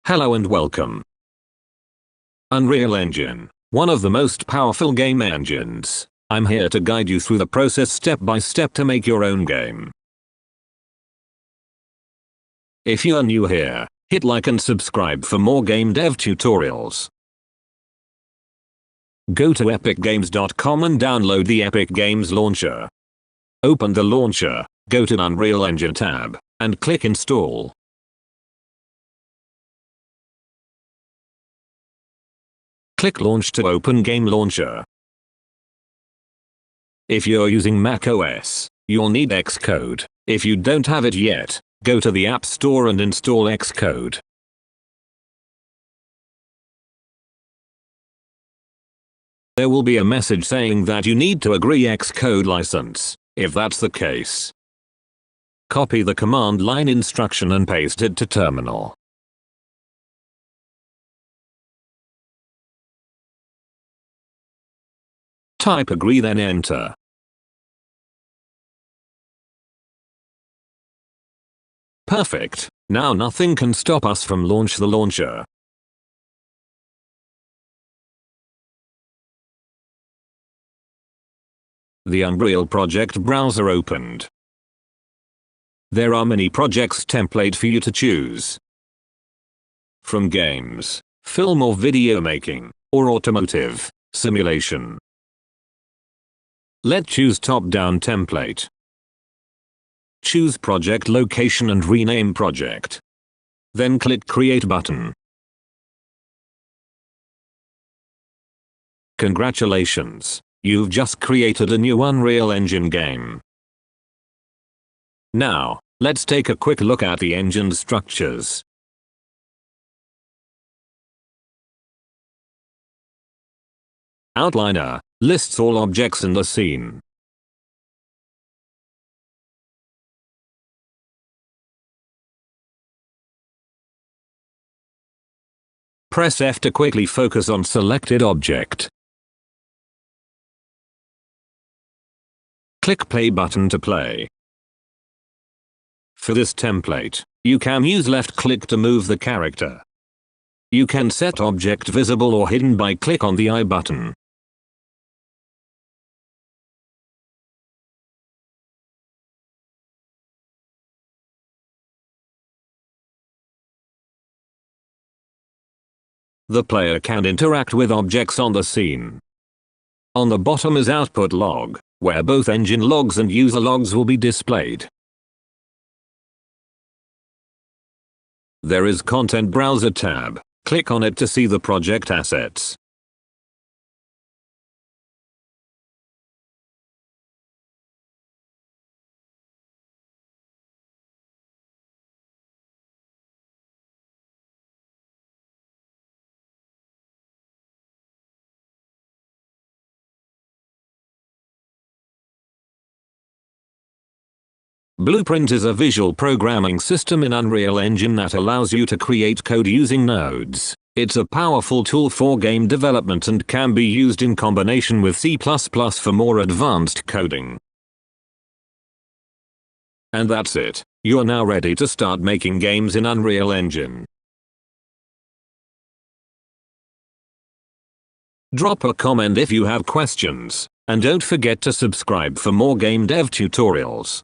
Hello and welcome. Unreal Engine, one of the most powerful game engines. I'm here to guide you through the process step by step to make your own game. If you are new here, hit like and subscribe for more game dev tutorials. Go to epicgames.com and download the Epic Games launcher. Open the launcher, go to Unreal Engine tab, and click Install. Click Launch to open Game Launcher. If you're using macOS, you'll need Xcode. If you don't have it yet, go to the App Store and install Xcode. There will be a message saying that you need to agree Xcode license. If that's the case, copy the command line instruction and paste it to terminal. Type agree, then enter. Perfect. Now nothing can stop us from launch the launcher. The Unreal project browser opened. There are many projects template for you to choose. From games, film or video making, or automotive, simulation. Let's choose top-down template. Choose project location and rename project. Then click Create button. Congratulations, you've just created a new Unreal Engine game. Now, let's take a quick look at the engine structures. Outliner lists all objects in the scene. Press F to quickly focus on selected object. Click play button to play. For this template, you can use left click to move the character. You can set object visible or hidden by click on the I button. The player can interact with objects on the scene. On the bottom is output log, where both engine logs and user logs will be displayed. There is Content Browser tab. Click on it to see the project assets. Blueprint is a visual programming system in Unreal Engine that allows you to create code using nodes. It's a powerful tool for game development and can be used in combination with C++ for more advanced coding. And that's it. You're now ready to start making games in Unreal Engine. Drop a comment if you have questions, and don't forget to subscribe for more game dev tutorials.